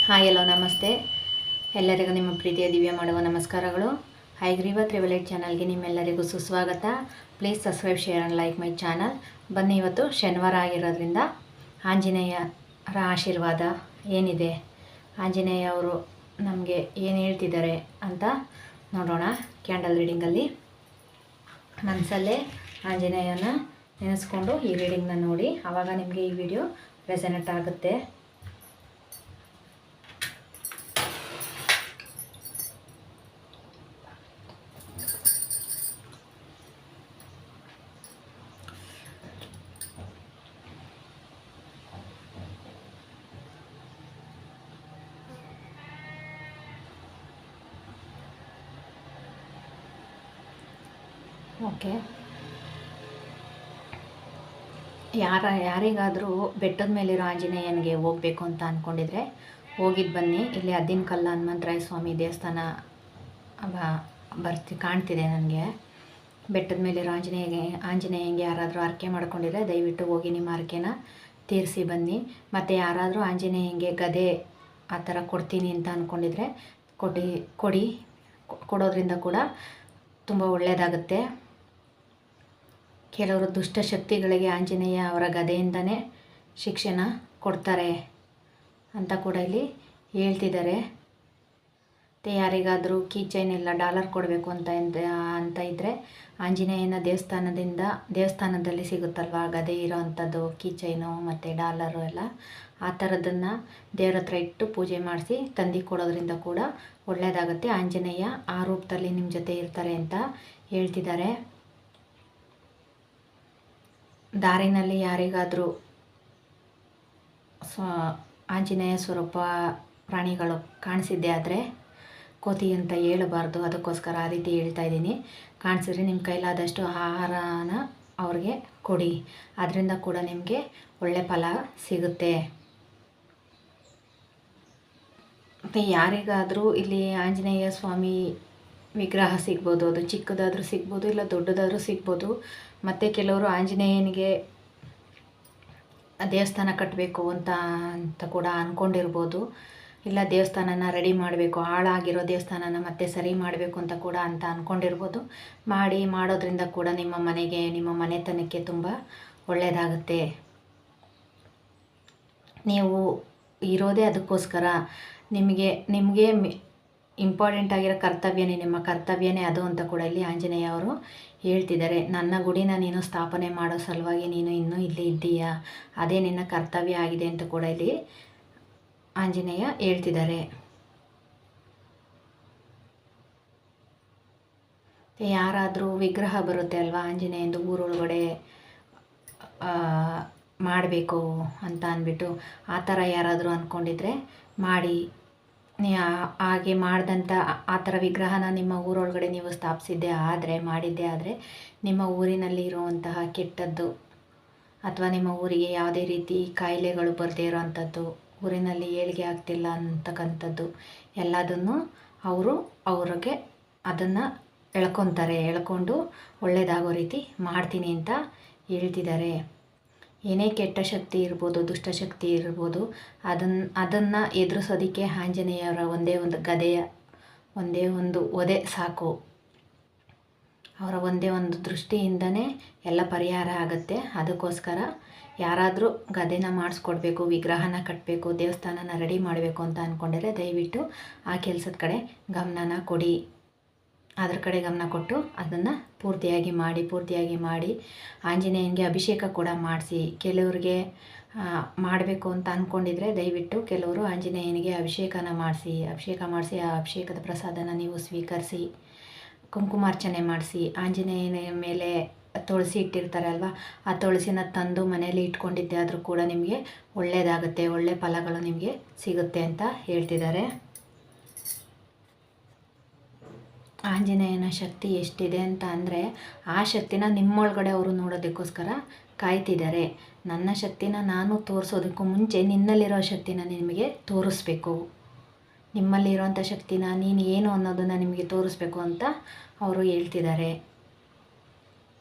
Hi ಎಲ್ಲೋ ನಮಸ್ತೆ. ಎಲ್ಲರಿಗೂ ನಿಮ್ಮ ಪ್ರೀತಿಯ ದಿವ್ಯ ಮಾಡುವ ನಮಸ್ಕಾರಗಳು. ಹೈಗ್ರೀವ ತ್ರಿವಲೇಟ್ ಚಾನಲ್ಗೆ ನಿಮ್ಮೆಲ್ಲರಿಗೂ ಸುಸ್ವಾಗತ. Please subscribe, share and like my channel. ಬನ್ನಿ, ಇವತ್ತು ಶನಿವಾರ ಆಗಿರೋದ್ರಿಂದ ಆಂಜನೇಯರ ಆಶೀರ್ವಾದ ಏನಿದೆ, ಆಂಜನೇಯ ಅವರು ನಮಗೆ ಏನು ಹೇಳ್ತಿದ್ದಾರೆ ಅಂತ ನೋಡೋಣ. ಕ್ಯಾಂಡಲ್ ರೀಡಿಂಗಲ್ಲಿ ಮನಸ್ಸಲ್ಲೇ ಆಂಜನೇಯನ ನೆನೆಸ್ಕೊಂಡು ಈ ರೀಡಿಂಗ್ನ ನೋಡಿ, ಆವಾಗ ನಿಮಗೆ ಈ ವಿಡಿಯೋ ರೆಸನೆಟ್ ಆಗುತ್ತೆ. ಓಕೆ, ಯಾರಿಗಾದರೂ ಬೆಟ್ಟದ ಮೇಲಿರೋ ಆಂಜನೇಯನಿಗೆ ಹೋಗಬೇಕು ಅಂತ ಅಂದ್ಕೊಂಡಿದ್ರೆ ಹೋಗಿದ್ದು ಬನ್ನಿ. ಇಲ್ಲಿ ಅದ್ದಿನಕಲ್ಲು ಹನುಮಂತರಾಯ ಸ್ವಾಮಿ ದೇವಸ್ಥಾನ ಕಾಣ್ತಿದೆ ನನಗೆ. ಬೆಟ್ಟದ ಮೇಲಿರೋ ಆಂಜನೇಯಂಗೆ ಯಾರಾದರೂ ಆರಕೆ ಮಾಡ್ಕೊಂಡಿದ್ರೆ ದಯವಿಟ್ಟು ಹೋಗಿ ನಿಮ್ಮ ಆರಕೆನ ತೀರಿಸಿ ಬನ್ನಿ. ಮತ್ತು ಯಾರಾದರೂ ಆಂಜನೇಯಂಗೆ ಗದೆ ಆ ಥರ ಕೊಡ್ತೀನಿ ಅಂತ ಅಂದ್ಕೊಂಡಿದ್ರೆ ಕೊಡೋದ್ರಿಂದ ಕೂಡ ತುಂಬ ಒಳ್ಳೆಯದಾಗುತ್ತೆ. ಕೆಲವರು ದುಷ್ಟಶಕ್ತಿಗಳಿಗೆ ಆಂಜನೇಯ ಅವರ ಗದೆಯಿಂದನೇ ಶಿಕ್ಷೆನ ಕೊಡ್ತಾರೆ ಅಂತ ಕೂಡ ಇಲ್ಲಿ ಹೇಳ್ತಿದ್ದಾರೆ. ಮತ್ತು ಯಾರಿಗಾದರೂ ಕೀ ಚೈನ್ ಇಲ್ಲ ಡಾಲರ್ ಕೊಡಬೇಕು ಅಂತ ಇದ್ದರೆ ಆಂಜನೇಯನ ದೇವಸ್ಥಾನದಲ್ಲಿ ಸಿಗುತ್ತಲ್ವ ಗದೆ ಇರೋ ಅಂಥದ್ದು ಕೀ ಚೈನು ಮತ್ತು ಡಾಲರು ಎಲ್ಲ, ಆ ಥರದನ್ನು ದೇವ್ರ ಹತ್ರ ಇಟ್ಟು ಪೂಜೆ ಮಾಡಿಸಿ ತಂದು ಕೊಡೋದ್ರಿಂದ ಕೂಡ ಒಳ್ಳೆಯದಾಗುತ್ತೆ. ಆಂಜನೇಯ ಆ ರೂಪದಲ್ಲಿ ನಿಮ್ಮ ಜೊತೆ ಇರ್ತಾರೆ ಅಂತ ಹೇಳ್ತಿದ್ದಾರೆ. ದಾರಿನಲ್ಲಿ ಯಾರಿಗಾದರೂ ಆಂಜನೇಯ ಸ್ವರೂಪ ಪ್ರಾಣಿಗಳು ಕಾಣಿಸಿದ್ದೆ ಆದರೆ ಕೋತಿ ಅಂತ ಹೇಳಬಾರ್ದು, ಅದಕ್ಕೋಸ್ಕರ ಆ ರೀತಿ ಹೇಳ್ತಾ ಇದ್ದೀನಿ. ಕಾಣಿಸಿದ್ರೆ ನಿಮ್ಮ ಕೈಲಾದಷ್ಟು ಆಹಾರನ ಅವ್ರಿಗೆ ಕೊಡಿ, ಅದರಿಂದ ಕೂಡ ನಿಮಗೆ ಒಳ್ಳೆ ಫಲ ಸಿಗುತ್ತೆ. ಮತ್ತು ಯಾರಿಗಾದರೂ ಇಲ್ಲಿ ಆಂಜನೇಯ ಸ್ವಾಮಿ ವಿಗ್ರಹ ಸಿಗ್ಬೋದು, ಅದು ಚಿಕ್ಕದಾದರೂ ಸಿಗ್ಬೋದು, ಇಲ್ಲ ದೊಡ್ಡದಾದರೂ ಸಿಗ್ಬೋದು. ಮತ್ತು ಕೆಲವರು ಆಂಜನೇಯನಿಗೆ ದೇವಸ್ಥಾನ ಕಟ್ಟಬೇಕು ಅಂತ ಕೂಡ ಅಂದ್ಕೊಂಡಿರ್ಬೋದು. ಇಲ್ಲ ದೇವಸ್ಥಾನನ ರೆಡಿ ಮಾಡಬೇಕು, ಹಾಳಾಗಿರೋ ದೇವಸ್ಥಾನನ ಮತ್ತೆ ಸರಿ ಮಾಡಬೇಕು ಅಂತ ಕೂಡ ಅಂದ್ಕೊಂಡಿರ್ಬೋದು. ಮಾಡೋದ್ರಿಂದ ಕೂಡ ನಿಮ್ಮ ಮನೆಗೆ, ನಿಮ್ಮ ಮನೆತನಕ್ಕೆ ತುಂಬ ಒಳ್ಳೆಯದಾಗುತ್ತೆ. ನೀವು ಇರೋದೇ ಅದಕ್ಕೋಸ್ಕರ. ನಿಮಗೆ ಇಂಪಾರ್ಟೆಂಟ್ ಆಗಿರೋ ಕರ್ತವ್ಯನೇ, ನಿಮ್ಮ ಕರ್ತವ್ಯನೇ ಅದು ಅಂತ ಕೂಡ ಇಲ್ಲಿ ಆಂಜನೇಯ ಅವರು ಹೇಳ್ತಿದ್ದಾರೆ. ನನ್ನ ಗುಡಿನ ನೀನು ಸ್ಥಾಪನೆ ಮಾಡೋ ಸಲುವಾಗಿ ನೀನು ಇನ್ನೂ ಇಲ್ಲಿ ಇದ್ದೀಯಾ, ಅದೇ ನಿನ್ನ ಕರ್ತವ್ಯ ಆಗಿದೆ ಅಂತ ಕೂಡ ಇಲ್ಲಿ ಆಂಜನೇಯ ಹೇಳ್ತಿದ್ದಾರೆ. ಯಾರಾದರೂ ವಿಗ್ರಹ ಬರುತ್ತೆ ಅಲ್ವಾ ಆಂಜನೇಯಂದು, ಊರೊಳಗಡೆ ಮಾಡಬೇಕು ಅಂತ ಅಂದ್ಬಿಟ್ಟು ಆ ಥರ ಯಾರಾದರೂ ಅಂದ್ಕೊಂಡಿದ್ರೆ ಮಾಡಿ. ಹಾಗೆ ಮಾಡಿದಂಥ ಆ ಥರ ವಿಗ್ರಹನ ನಿಮ್ಮ ಊರೊಳಗಡೆ ನೀವು ಮಾಡಿದ್ದೇ ಆದರೆ ನಿಮ್ಮ ಊರಿನಲ್ಲಿ ಇರುವಂತಹ ಕೆಟ್ಟದ್ದು ಅಥವಾ ನಿಮ್ಮ ಊರಿಗೆ ಯಾವುದೇ ರೀತಿ ಕಾಯಿಲೆಗಳು ಬರದೇ ಇರೋವಂಥದ್ದು, ಊರಿನಲ್ಲಿ ಏಳಿಗೆ ಆಗ್ತಿಲ್ಲ ಅಂತಕ್ಕಂಥದ್ದು ಎಲ್ಲದನ್ನು ಅವ್ರಿಗೆ ಅದನ್ನು ಎಳ್ಕೊಂಡು ಒಳ್ಳೆಯದಾಗೋ ರೀತಿ ಮಾಡ್ತೀನಿ ಅಂತ ಹೇಳ್ತಿದ್ದಾರೆ. ಏನೇ ಕೆಟ್ಟ ಶಕ್ತಿ ಇರ್ಬೋದು, ದುಷ್ಟಶಕ್ತಿ ಇರ್ಬೋದು, ಅದನ್ನು ಎದುರಿಸೋದಕ್ಕೆ ಆಂಜನೇಯರ ಒಂದೇ ಒಂದು ಒದೆ ಸಾಕು. ಅವರ ಒಂದೇ ಒಂದು ದೃಷ್ಟಿಯಿಂದನೇ ಎಲ್ಲ ಪರಿಹಾರ ಆಗುತ್ತೆ. ಅದಕ್ಕೋಸ್ಕರ ಯಾರಾದರೂ ಗದೆನ ಮಾಡಿಸ್ಕೊಡ್ಬೇಕು, ವಿಗ್ರಹನ ಕಟ್ಟಬೇಕು, ದೇವಸ್ಥಾನನ ರೆಡಿ ಮಾಡಬೇಕು ಅಂತ ಅಂದ್ಕೊಂಡಿದ್ರೆ ದಯವಿಟ್ಟು ಆ ಕೆಲಸದ ಕಡೆ ಗಮನನ ಕೊಡಿ. ಅದ್ರ ಕಡೆ ಗಮನ ಕೊಟ್ಟು ಅದನ್ನು ಪೂರ್ತಿಯಾಗಿ ಮಾಡಿ ಆಂಜನೇಯನಿಗೆ ಅಭಿಷೇಕ ಕೂಡ ಮಾಡಿಸಿ. ಕೆಲವ್ರಿಗೆ ಮಾಡಬೇಕು ಅಂತ ಅಂದ್ಕೊಂಡಿದ್ರೆ ದಯವಿಟ್ಟು ಕೆಲವರು ಆಂಜನೇಯನಿಗೆ ಅಭಿಷೇಕ ಮಾಡಿಸಿ ಆ ಅಭಿಷೇಕದ ಪ್ರಸಾದನ ನೀವು ಸ್ವೀಕರಿಸಿ, ಕುಂಕುಮಾರ್ಚನೆ ಮಾಡಿಸಿ. ಆಂಜನೇಯನ ಮೇಲೆ ತುಳಸಿ ಇಟ್ಟಿರ್ತಾರೆ ಅಲ್ವಾ, ಆ ತುಳಸಿನ ತಂದು ಮನೆಯಲ್ಲಿ ಇಟ್ಕೊಂಡಿದ್ದೆ ಆದರೂ ಕೂಡ ನಿಮಗೆ ಒಳ್ಳೆಯದಾಗುತ್ತೆ, ಒಳ್ಳೆ ಫಲಗಳು ನಿಮಗೆ ಸಿಗುತ್ತೆ ಅಂತ ಹೇಳ್ತಿದ್ದಾರೆ. ಆಂಜನೇಯನ ಶಕ್ತಿ ಎಷ್ಟಿದೆ ಅಂತ ಅಂದರೆ ಆ ಶಕ್ತಿನ ನಿಮ್ಮೊಳಗಡೆ ಅವರು ನೋಡೋದಕ್ಕೋಸ್ಕರ ಕಾಯ್ತಿದ್ದಾರೆ. ನನ್ನ ಶಕ್ತಿನ ನಾನು ತೋರಿಸೋದಕ್ಕೂ ಮುಂಚೆ ನಿನ್ನಲ್ಲಿರೋ ಶಕ್ತಿನ ನಿಮಗೆ ತೋರಿಸ್ಬೇಕು, ನಿಮ್ಮಲ್ಲಿರೋಂಥ ಶಕ್ತಿನ ನೀನು ಏನು ಅನ್ನೋದನ್ನು ನಿಮಗೆ ತೋರಿಸ್ಬೇಕು ಅಂತ ಅವರು ಹೇಳ್ತಿದ್ದಾರೆ.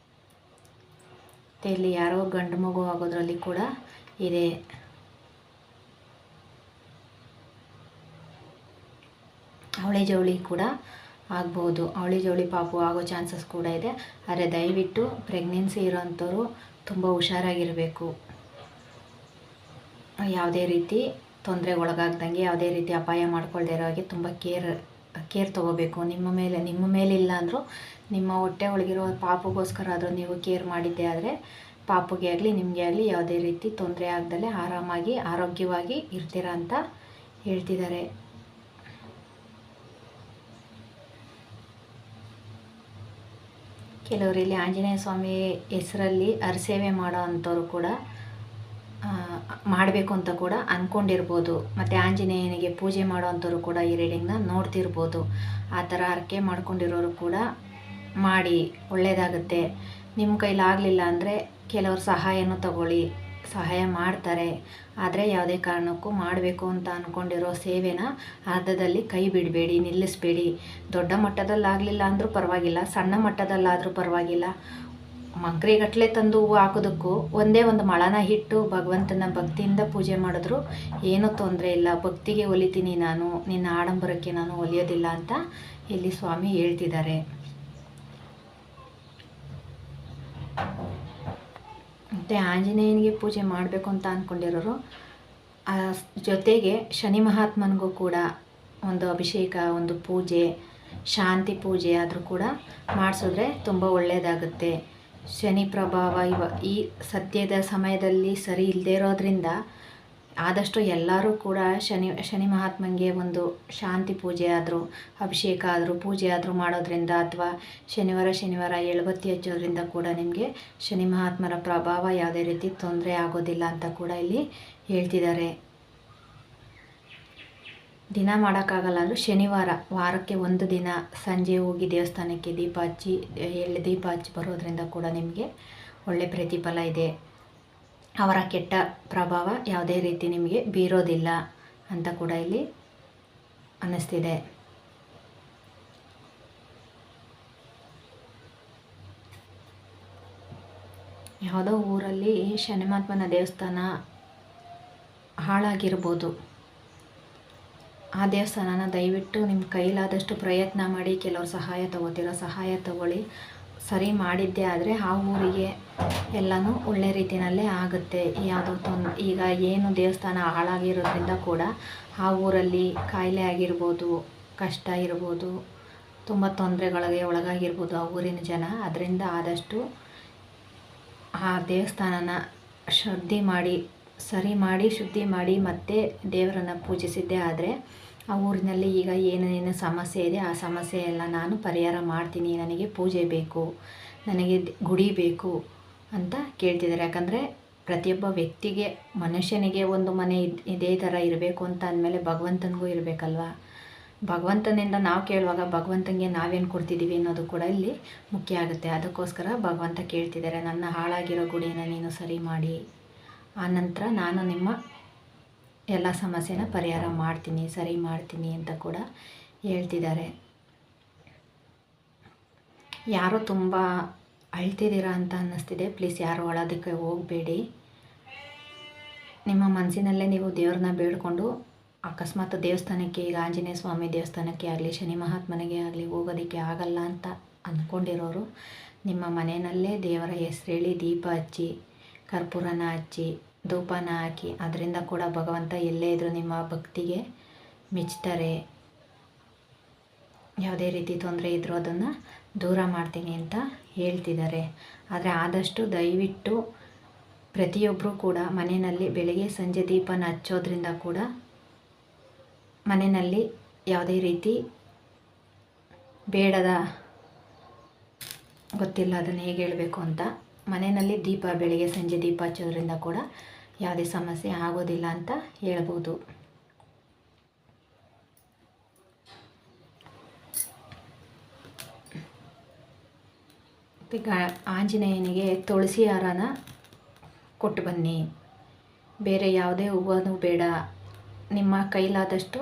ಮತ್ತು ಇಲ್ಲಿ ಯಾರೋ ಗಂಡು ಮಗು ಆಗೋದ್ರಲ್ಲಿ ಕೂಡ ಇದೆ. ಅವಳಿ ಜವಳಿ ಕೂಡ ಆಗ್ಬೋದು. ಅವಳಿ ಜವಳಿ ಪಾಪು ಆಗೋ ಚಾನ್ಸಸ್ ಕೂಡ ಇದೆ. ಆದರೆ ದಯವಿಟ್ಟು ಪ್ರೆಗ್ನೆನ್ಸಿ ಇರೋಂಥವ್ರು ತುಂಬ ಹುಷಾರಾಗಿರಬೇಕು. ಯಾವುದೇ ರೀತಿ ತೊಂದರೆಗೆ ಒಳಗಾಗ್ದಂಗೆ, ಯಾವುದೇ ರೀತಿ ಅಪಾಯ ಮಾಡ್ಕೊಳ್ದೇ ಇರೋ ಹಾಗೆ ತುಂಬ ಕೇರ್ ತೊಗೋಬೇಕು. ನಿಮ್ಮ ಮೇಲಿಲ್ಲ ಅಂದರೂ ನಿಮ್ಮ ಹೊಟ್ಟೆ ಒಳಗಿರೋ ಪಾಪುಗೋಸ್ಕರ ಆದರೂ ನೀವು ಕೇರ್ ಮಾಡಿದ್ದೆ ಆದರೆ ಪಾಪುಗೆ ಆಗಲಿ ನಿಮಗೆ ಆಗಲಿ ಯಾವುದೇ ರೀತಿ ತೊಂದರೆ ಆಗ್ದಲೇ ಆರಾಮಾಗಿ ಆರೋಗ್ಯವಾಗಿ ಇರ್ತೀರ ಅಂತ ಹೇಳ್ತಿದ್ದಾರೆ. ಕೆಲವರಲ್ಲಿ ಆಂಜನೇಯ ಸ್ವಾಮಿ ಹೆಸರಲ್ಲಿ ಹರಸೇವೆ ಮಾಡೋ ಅಂಥವ್ರು ಕೂಡ ಮಾಡಬೇಕು ಅಂತ ಕೂಡ ಅಂದ್ಕೊಂಡಿರ್ಬೋದು. ಮತ್ತು ಆಂಜನೇಯನಿಗೆ ಪೂಜೆ ಮಾಡೋ ಅಂಥವ್ರು ಕೂಡ ಈ ರೀಡಿಂಗ್ನ ನೋಡ್ತಿರ್ಬೋದು. ಆ ಥರ ಹರಕೆ ಮಾಡ್ಕೊಂಡಿರೋರು ಕೂಡ ಮಾಡಿ, ಒಳ್ಳೆಯದಾಗುತ್ತೆ. ನಿಮ್ಮ ಕೈಲಾಗಲಿಲ್ಲ ಅಂದರೆ ಕೆಲವರು ಸಹಾಯನೂ ತಗೊಳ್ಳಿ, ಸಹಾಯ ಮಾಡ್ತಾರೆ. ಆದರೆ ಯಾವುದೇ ಕಾರಣಕ್ಕೂ ಮಾಡಬೇಕು ಅಂತ ಅಂದ್ಕೊಂಡಿರೋ ಸೇವೆನ ಅರ್ಧದಲ್ಲಿ ಕೈ ಬಿಡಬೇಡಿ, ನಿಲ್ಲಿಸಬೇಡಿ. ದೊಡ್ಡ ಮಟ್ಟದಲ್ಲಾಗಲಿಲ್ಲ ಅಂದರೂ ಪರವಾಗಿಲ್ಲ, ಸಣ್ಣ ಮಟ್ಟದಲ್ಲಾದರೂ ಪರವಾಗಿಲ್ಲ. ಮಂಕ್ರಿಗಟ್ಟಲೆ ತಂದು ಹೂವು ಹಾಕೋದಕ್ಕೂ ಒಂದೇ ಒಂದು ಮೊಳನ ಇಟ್ಟು ಭಗವಂತನ ಭಕ್ತಿಯಿಂದ ಪೂಜೆ ಮಾಡಿದ್ರು ಏನೂ ತೊಂದರೆ ಇಲ್ಲ. ಭಕ್ತಿಗೆ ಒಲಿತೀನಿ ನಾನು, ನಿನ್ನ ಆಡಂಬರಕ್ಕೆ ನಾನು ಒಲಿಯೋದಿಲ್ಲ ಅಂತ ಇಲ್ಲಿ ಸ್ವಾಮಿ ಹೇಳ್ತಿದ್ದಾರೆ. ಮತ್ತು ಆಂಜನೇಯನಿಗೆ ಪೂಜೆ ಮಾಡಬೇಕು ಅಂತ ಅಂದ್ಕೊಂಡಿರೋರು ಜೊತೆಗೆ ಶನಿ ಮಹಾತ್ಮನಿಗೂ ಕೂಡ ಒಂದು ಅಭಿಷೇಕ, ಒಂದು ಪೂಜೆ, ಶಾಂತಿ ಪೂಜೆ ಆದರೂ ಕೂಡ ಮಾಡಿಸಿದ್ರೆ ತುಂಬ ಒಳ್ಳೆಯದಾಗುತ್ತೆ. ಶನಿ ಪ್ರಭಾವ ಈ ಸದ್ಯದ ಸಮಯದಲ್ಲಿ ಸರಿ ಇಲ್ಲದೇ ಇರೋದ್ರಿಂದ ಆದಷ್ಟು ಎಲ್ಲರೂ ಕೂಡ ಶನಿ ಮಹಾತ್ಮನಿಗೆ ಒಂದು ಶಾಂತಿ ಪೂಜೆ ಆದರೂ, ಅಭಿಷೇಕ ಆದರೂ, ಪೂಜೆ ಆದರೂ ಮಾಡೋದ್ರಿಂದ ಅಥವಾ ಶನಿವಾರ ಎಳಬತ್ತಿ ಹಚ್ಚೋದ್ರಿಂದ ಕೂಡ ನಿಮಗೆ ಶನಿ ಮಹಾತ್ಮರ ಪ್ರಭಾವ ಯಾವುದೇ ರೀತಿ ತೊಂದರೆ ಆಗೋದಿಲ್ಲ ಅಂತ ಕೂಡ ಇಲ್ಲಿ ಹೇಳ್ತಿದ್ದಾರೆ. ದಿನ ಮಾಡೋಕ್ಕಾಗಲ್ಲ ಅಂದರೂ ಶನಿವಾರ, ವಾರಕ್ಕೆ ಒಂದು ದಿನ ಸಂಜೆ ಹೋಗಿ ದೇವಸ್ಥಾನಕ್ಕೆ ದೀಪ ಹಚ್ಚಿ, ಎಳ್ಳು ದೀಪ ಹಚ್ಚಿ ಬರೋದ್ರಿಂದ ಕೂಡ ನಿಮಗೆ ಒಳ್ಳೆ ಪ್ರತಿಫಲ ಇದೆ. ಅವರ ಕೆಟ್ಟ ಪ್ರಭಾವ ಯಾವುದೇ ರೀತಿ ನಿಮಗೆ ಬೀರೋದಿಲ್ಲ ಅಂತ ಕೂಡ ಇಲ್ಲಿ ಅನ್ನಿಸ್ತಿದೆ. ಯಾವುದೋ ಊರಲ್ಲಿ ಶನಿ ಮಹಾತ್ಮನ ದೇವಸ್ಥಾನ ಹಾಳಾಗಿರ್ಬೋದು. ಆ ದೇವಸ್ಥಾನನ ದಯವಿಟ್ಟು ನಿಮ್ಮ ಕೈಲಾದಷ್ಟು ಪ್ರಯತ್ನ ಮಾಡಿ, ಕೆಲವರು ಸಹಾಯ ತಗೋತೀರೋ ಸಹಾಯ ತಗೊಳ್ಳಿ. ಸರಿ ಮಾಡಿದ್ದೇ ಆದರೆ ಆ ಊರಿಗೆ ಎಲ್ಲನೂ ಒಳ್ಳೆ ರೀತಿಯಲ್ಲೇ ಆಗುತ್ತೆ. ಯಾವುದೋ ಈಗ ಏನು ದೇವಸ್ಥಾನ ಹಾಳಾಗಿರೋದ್ರಿಂದ ಕೂಡ ಆ ಊರಲ್ಲಿ ಕಾಯಿಲೆ ಆಗಿರ್ಬೋದು, ಕಷ್ಟ ಇರ್ಬೋದು, ತುಂಬ ತೊಂದರೆಗಳಿಗೆ ಒಳಗಾಗಿರ್ಬೋದು ಆ ಊರಿನ ಜನ. ಅದರಿಂದ ಆದಷ್ಟು ಆ ದೇವಸ್ಥಾನನ ಸರಿ ಮಾಡಿ ಶುದ್ಧಿ ಮಾಡಿ ಮತ್ತೆ ದೇವರನ್ನು ಪೂಜಿಸಿದ್ದೇ ಆದರೆ ಆ ಊರಿನಲ್ಲಿ ಈಗ ಏನೇನು ಸಮಸ್ಯೆ ಇದೆ ಆ ಸಮಸ್ಯೆ ಎಲ್ಲ ನಾನು ಪರಿಹಾರ ಮಾಡ್ತೀನಿ. ನನಗೆ ಪೂಜೆ ಬೇಕು, ನನಗೆ ಗುಡಿ ಬೇಕು ಅಂತ ಕೇಳ್ತಿದ್ದಾರೆ. ಯಾಕಂದರೆ ಪ್ರತಿಯೊಬ್ಬ ವ್ಯಕ್ತಿಗೆ, ಮನುಷ್ಯನಿಗೆ ಒಂದು ಮನೆ ಇದೇ ಥರ ಇರಬೇಕು ಅಂತ ಅಂದಮೇಲೆ ಭಗವಂತನಿಗೂ ಇರಬೇಕಲ್ವ. ಭಗವಂತನಿಂದ ನಾವು ಕೇಳುವಾಗ ಭಗವಂತನಿಗೆ ನಾವೇನು ಕೊಡ್ತಿದ್ದೀವಿ ಅನ್ನೋದು ಕೂಡ ಇಲ್ಲಿ ಮುಖ್ಯ ಆಗುತ್ತೆ. ಅದಕ್ಕೋಸ್ಕರ ಭಗವಂತ ಕೇಳ್ತಿದ್ದಾರೆ, ನನ್ನ ಹಾಳಾಗಿರೋ ಗುಡಿಯನ್ನು ನೀನು ಸರಿ ಮಾಡಿ, ಆನಂತರ ನಾನು ನಿಮ್ಮ ಎಲ್ಲ ಸಮಸ್ಯೆನ ಪರಿಹಾರ ಮಾಡ್ತೀನಿ, ಸರಿ ಮಾಡ್ತೀನಿ ಅಂತ ಕೂಡ ಹೇಳ್ತಿದ್ದಾರೆ. ಯಾರೋ ತುಂಬ ಅಳ್ತಿದ್ದೀರಾ ಅಂತ ಅನ್ನಿಸ್ತಿದೆ. ಪ್ಲೀಸ್ ಯಾರು ಅಳೋದಕ್ಕೆ ಹೋಗಬೇಡಿ. ನಿಮ್ಮ ಮನಸ್ಸಿನಲ್ಲೇ ನೀವು ದೇವ್ರನ್ನ ಬೇಡಿಕೊಂಡು, ಅಕಸ್ಮಾತ್ ದೇವಸ್ಥಾನಕ್ಕೆ, ಈಗ ಆಂಜನೇಯ ಸ್ವಾಮಿ ದೇವಸ್ಥಾನಕ್ಕೆ ಆಗಲಿ, ಶನಿ ಮಹಾತ್ಮನಿಗೆ ಆಗಲಿ ಹೋಗೋದಕ್ಕೆ ಆಗಲ್ಲ ಅಂತ ಅಂದ್ಕೊಂಡಿರೋರು ನಿಮ್ಮ ಮನೆಯಲ್ಲೇ ದೇವರ ಹೆಸರು ಹೇಳಿ ದೀಪ ಹಚ್ಚಿ, ಕರ್ಪೂರನ ಹಚ್ಚಿ, ಧೂಪನ ಹಾಕಿ, ಅದರಿಂದ ಕೂಡ ಭಗವಂತ ಎಲ್ಲೇ ಇದ್ದರೂ ನಿಮ್ಮ ಭಕ್ತಿಗೆ ಮೆಚ್ತಾರೆ. ಯಾವುದೇ ರೀತಿ ತೊಂದರೆ ಇದ್ದರೂ ಅದನ್ನು ದೂರ ಮಾಡ್ತೀನಿ ಅಂತ ಹೇಳ್ತಿದ್ದಾರೆ. ಆದರೆ ಆದಷ್ಟು ದಯವಿಟ್ಟು ಪ್ರತಿಯೊಬ್ಬರೂ ಕೂಡ ಮನೆಯಲ್ಲಿ ಬೆಳಗ್ಗೆ ಸಂಜೆ ದೀಪನ ಹಚ್ಚೋದ್ರಿಂದ ಕೂಡ ಮನೆಯಲ್ಲಿ ಯಾವುದೇ ರೀತಿ ಬೇಡದ, ಗೊತ್ತಿಲ್ಲ ಅದನ್ನು ಹೇಗೆ ಹೇಳಬೇಕು ಅಂತ, ಮನೆಯಲ್ಲಿ ದೀಪ ಬೆಳಗ್ಗೆ ಸಂಜೆ ದೀಪ ಹಚ್ಚೋದ್ರಿಂದ ಕೂಡ ಯಾವುದೇ ಸಮಸ್ಯೆ ಆಗೋದಿಲ್ಲ ಅಂತ ಹೇಳ್ಬೋದು. ಈಗ ಆಂಜನೇಯನಿಗೆ ತುಳಸಿ ಹಾರನ ಕೊಟ್ಟು ಬನ್ನಿ. ಬೇರೆ ಯಾವುದೇ ಹೂವೂ ಬೇಡ, ನಿಮ್ಮ ಕೈಲಾದಷ್ಟು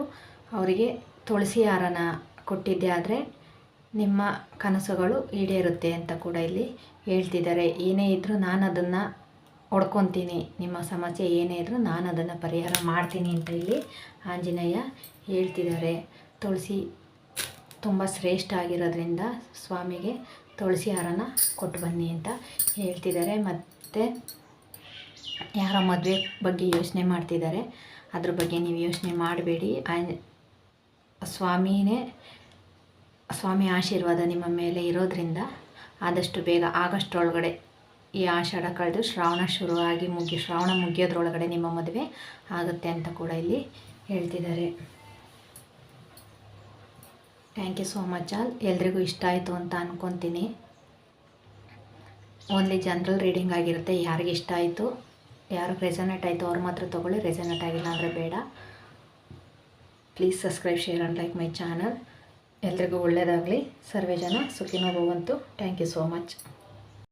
ಅವರಿಗೆ ತುಳಸಿ ಹಾರನ ಕೊಟ್ಟಿದ್ದೆ ಆದರೆ ನಿಮ್ಮ ಕನಸುಗಳು ಈಡೇರುತ್ತೆ ಅಂತ ಕೂಡ ಇಲ್ಲಿ ಹೇಳ್ತಿದ್ದಾರೆ. ಏನೇ ಇದ್ದರೂ ನಾನು ಅದನ್ನು ಹೊಡ್ಕೊತೀನಿ, ನಿಮ್ಮ ಸಮಸ್ಯೆ ಏನೇ ಇದ್ದರೂ ನಾನು ಅದನ್ನು ಪರಿಹಾರ ಮಾಡ್ತೀನಿ ಅಂತ ಇಲ್ಲಿ ಆಂಜನೇಯ ಹೇಳ್ತಿದ್ದಾರೆ. ತುಳಸಿ ತುಂಬ ಶ್ರೇಷ್ಠ ಆಗಿರೋದ್ರಿಂದ ಸ್ವಾಮಿಗೆ ತುಳಸಿ ಹಾರನ ಕೊಟ್ಟು ಬನ್ನಿ ಅಂತ ಹೇಳ್ತಿದ್ದಾರೆ. ಮತ್ತು ಯಾರೋ ಮದುವೆ ಬಗ್ಗೆ ಯೋಚನೆ ಮಾಡ್ತಿದ್ದಾರೆ, ಅದ್ರ ಬಗ್ಗೆ ನೀವು ಯೋಚನೆ ಮಾಡಬೇಡಿ. ಸ್ವಾಮಿ ಆಶೀರ್ವಾದ ನಿಮ್ಮ ಮೇಲೆ ಇರೋದ್ರಿಂದ ಆದಷ್ಟು ಬೇಗ ಆಗಸ್ಟ್ ಒಳಗಡೆ ಈ ಆಷಾಢ ಕಳೆದು ಶ್ರಾವಣ ಶುರುವಾಗಿ ಶ್ರಾವಣ ಮುಗಿಯೋದ್ರೊಳಗಡೆ ನಿಮ್ಮ ಮದುವೆ ಆಗುತ್ತೆ ಅಂತ ಕೂಡ ಇಲ್ಲಿ ಹೇಳ್ತಿದ್ದಾರೆ. Thank you so much all. ಎಲ್ರಿಗೂ ಇಷ್ಟ ಆಯಿತು ಅಂತ ಅಂದ್ಕೊತೀನಿ. ಓನ್ಲಿ ಜನರಲ್ ರೀಡಿಂಗ್ ಆಗಿರುತ್ತೆ. ಯಾರಿಗೆ ಇಷ್ಟ ಆಯಿತು, ಯಾರಿಗೆ ರೆಸನೇಟ್ ಆಯಿತು ಅವ್ರು ಮಾತ್ರ ತೊಗೊಳ್ಳಿ, ರೆಸನೇಟ್ ಆಗಿಲ್ಲ ಅಂದರೆ ಬೇಡ. Please subscribe, share and like my channel. ಎಲ್ರಿಗೂ ಒಳ್ಳೆಯದಾಗಲಿ. ಸರ್ವೇ ಜನ ಸುಖಿನೋ ಭವಂತು. Thank you so much.